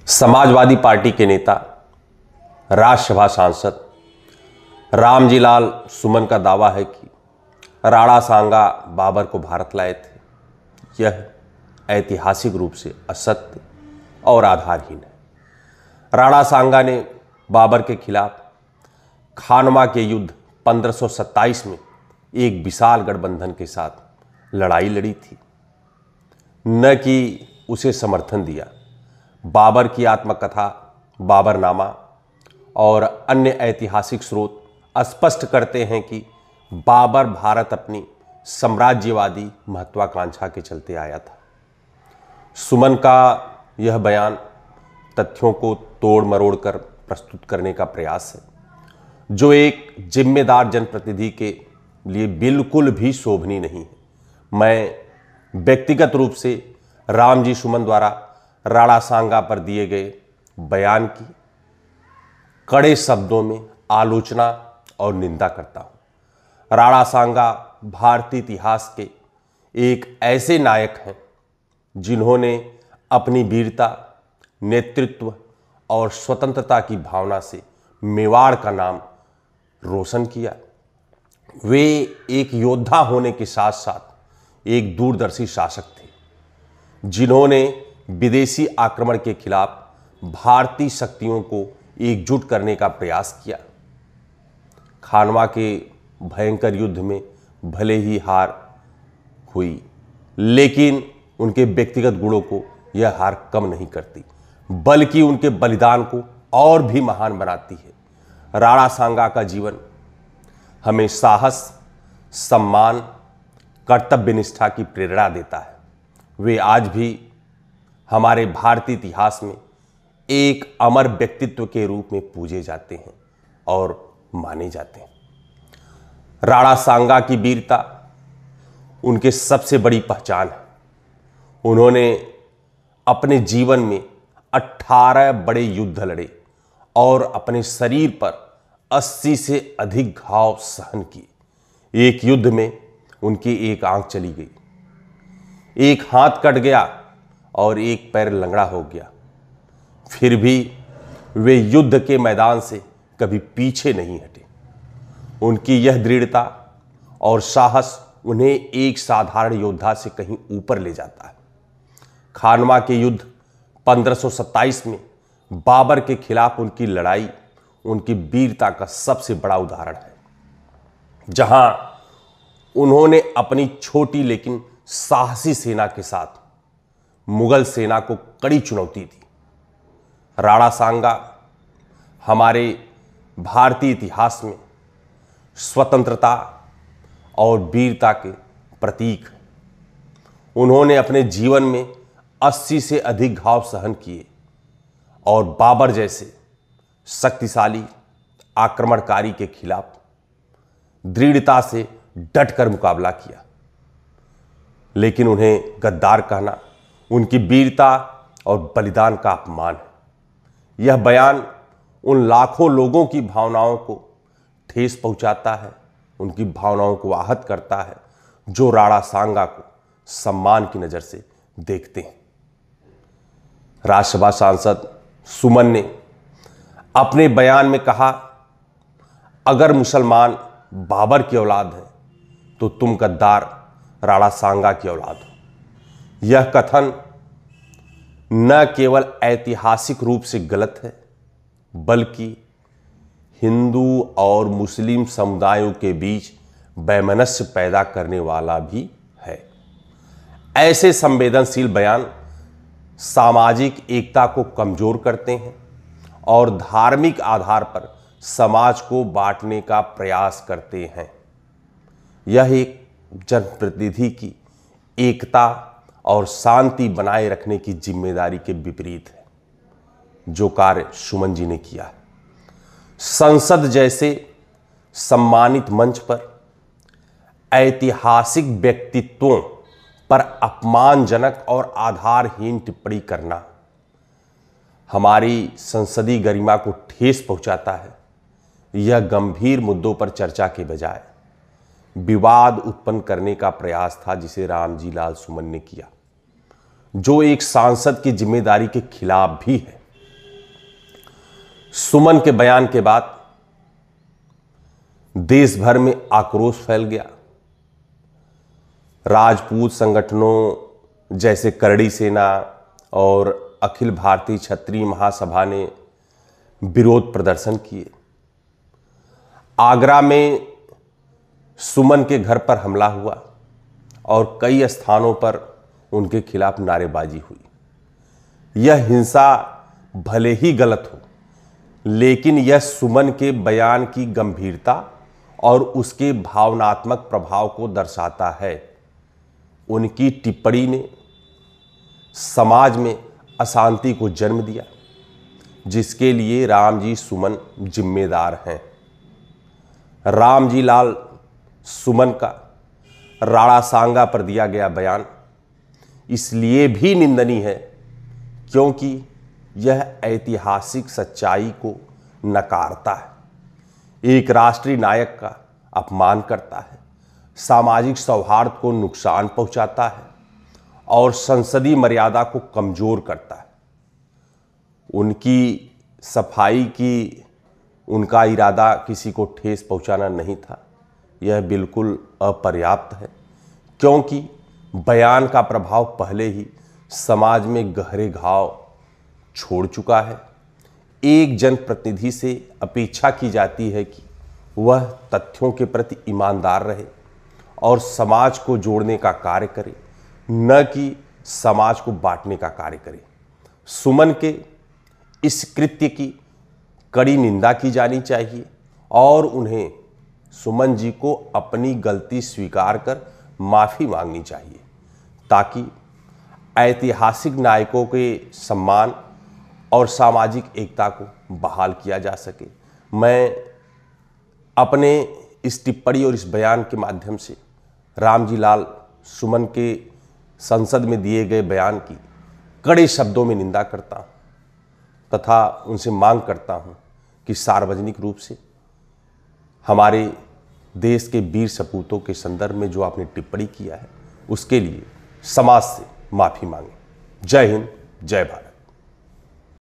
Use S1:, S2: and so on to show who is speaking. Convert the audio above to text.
S1: Samajwadi party के नेता, राज्यसभा सांसद रामजी लाल सुमन का दावा है कि राणा सांगा बाबर को भारत लाए थे। यह ऐतिहासिक रूप से असत्य और आधारहीन है। राणा सांगा ने बाबर के खिलाफ खानवा के युद्ध 1527 में एक विशाल गठबंधन के साथ लड़ाई लड़ी थी, न कि उसे समर्थन दिया। बाबर की आत्मकथा, बाबरनामा और अन्य ऐतिहासिक स्रोत स्पष्ट करते हैं कि बाबर भारत अपनी साम्राज्यवादी महत्वाकांक्षा के चलते आया था। सुमन का यह बयान तथ्यों को तोड़ मरोड़ कर प्रस्तुत करने का प्रयास है, जो एक जिम्मेदार जनप्रतिनिधि के लिए बिल्कुल भी शोभनीय नहीं है। मैं व्यक्तिगत रूप से रामजी सुमन द्वारा राणा सांगा पर दिए गए बयान की कड़े शब्दों में आलोचना और निंदा करता हूं। राणा सांगा भारतीय इतिहास के एक ऐसे नायक हैं जिन्होंने अपनी वीरता, नेतृत्व और स्वतंत्रता की भावना से मेवाड़ का नाम रोशन किया। वे एक योद्धा होने के साथ साथ एक दूरदर्शी शासक थे, जिन्होंने विदेशी आक्रमण के खिलाफ भारतीय शक्तियों को एकजुट करने का प्रयास किया। खानवा के भयंकर युद्ध में भले ही हार हुई, लेकिन उनके व्यक्तिगत गुणों को यह हार कम नहीं करती, बल्कि उनके बलिदान को और भी महान बनाती है। राणा सांगा का जीवन हमें साहस, सम्मान, कर्तव्यनिष्ठा की प्रेरणा देता है। वे आज भी हमारे भारतीय इतिहास में एक अमर व्यक्तित्व के रूप में पूजे जाते हैं और माने जाते हैं। राणा सांगा की वीरता उनके सबसे बड़ी पहचान है। उन्होंने अपने जीवन में 18 बड़े युद्ध लड़े और अपने शरीर पर 80 से अधिक घाव सहन किए। एक युद्ध में उनकी एक आंख चली गई, एक हाथ कट गया और एक पैर लंगड़ा हो गया। फिर भी वे युद्ध के मैदान से कभी पीछे नहीं हटे। उनकी यह दृढ़ता और साहस उन्हें एक साधारण योद्धा से कहीं ऊपर ले जाता है। खानवा के युद्ध 1527 में बाबर के खिलाफ उनकी लड़ाई उनकी वीरता का सबसे बड़ा उदाहरण है, जहां उन्होंने अपनी छोटी लेकिन साहसी सेना के साथ मुगल सेना को कड़ी चुनौती दी। राणा सांगा हमारे भारतीय इतिहास में स्वतंत्रता और वीरता के प्रतीक हैं। उन्होंने अपने जीवन में 80 से अधिक घाव सहन किए और बाबर जैसे शक्तिशाली आक्रमणकारी के खिलाफ दृढ़ता से डटकर मुकाबला किया। लेकिन उन्हें गद्दार कहना उनकी वीरता और बलिदान का अपमान है। यह बयान उन लाखों लोगों की भावनाओं को ठेस पहुंचाता है, उनकी भावनाओं को आहत करता है, जो राणा सांगा को सम्मान की नजर से देखते हैं। राज्यसभा सांसद सुमन ने अपने बयान में कहा, अगर मुसलमान बाबर की औलाद है तो तुम गद्दार राणा सांगा की औलाद हो। यह कथन न केवल ऐतिहासिक रूप से गलत है, बल्कि हिंदू और मुस्लिम समुदायों के बीच वैमनस्य पैदा करने वाला भी है। ऐसे संवेदनशील बयान सामाजिक एकता को कमजोर करते हैं और धार्मिक आधार पर समाज को बांटने का प्रयास करते हैं। यह एक जनप्रतिनिधि की एकता और शांति बनाए रखने की जिम्मेदारी के विपरीत है, जो कार्य सुमन जी ने किया है। संसद जैसे सम्मानित मंच पर ऐतिहासिक व्यक्तित्वों पर अपमानजनक और आधारहीन टिप्पणी करना हमारी संसदीय गरिमा को ठेस पहुंचाता है। यह गंभीर मुद्दों पर चर्चा के बजाय विवाद उत्पन्न करने का प्रयास था, जिसे रामजी लाल सुमन ने किया, जो एक सांसद की जिम्मेदारी के खिलाफ भी है। सुमन के बयान के बाद देश भर में आक्रोश फैल गया। राजपूत संगठनों जैसे करड़ी सेना और अखिल भारतीय क्षत्रिय महासभा ने विरोध प्रदर्शन किए। आगरा में सुमन के घर पर हमला हुआ और कई स्थानों पर उनके खिलाफ नारेबाजी हुई। यह हिंसा भले ही गलत हो, लेकिन यह सुमन के बयान की गंभीरता और उसके भावनात्मक प्रभाव को दर्शाता है। उनकी टिप्पणी ने समाज में अशांति को जन्म दिया, जिसके लिए रामजी सुमन जिम्मेदार हैं। रामजी लाल सुमन का राणा सांगा पर दिया गया बयान इसलिए भी निंदनीय है क्योंकि यह ऐतिहासिक सच्चाई को नकारता है, एक राष्ट्रीय नायक का अपमान करता है, सामाजिक सौहार्द को नुकसान पहुंचाता है और संसदीय मर्यादा को कमजोर करता है। उनकी सफाई की उनका इरादा किसी को ठेस पहुंचाना नहीं था, यह बिल्कुल अपर्याप्त है क्योंकि बयान का प्रभाव पहले ही समाज में गहरे घाव छोड़ चुका है। एक जनप्रतिनिधि से अपेक्षा की जाती है कि वह तथ्यों के प्रति ईमानदार रहे और समाज को जोड़ने का कार्य करे, न कि समाज को बांटने का कार्य करे। सुमन के इस कृत्य की कड़ी निंदा की जानी चाहिए और उन्हें सुमन जी को अपनी गलती स्वीकार कर माफी मांगनी चाहिए ताकि ऐतिहासिक नायकों के सम्मान और सामाजिक एकता को बहाल किया जा सके। मैं अपने इस टिप्पणी और इस बयान के माध्यम से रामजी लाल सुमन के संसद में दिए गए बयान की कड़े शब्दों में निंदा करता हूं तथा उनसे मांग करता हूं कि सार्वजनिक रूप से हमारे देश के वीर सपूतों के संदर्भ में जो आपने टिप्पणी किया है उसके लिए समाज से माफी मांगे। जय हिंद, जय भारत।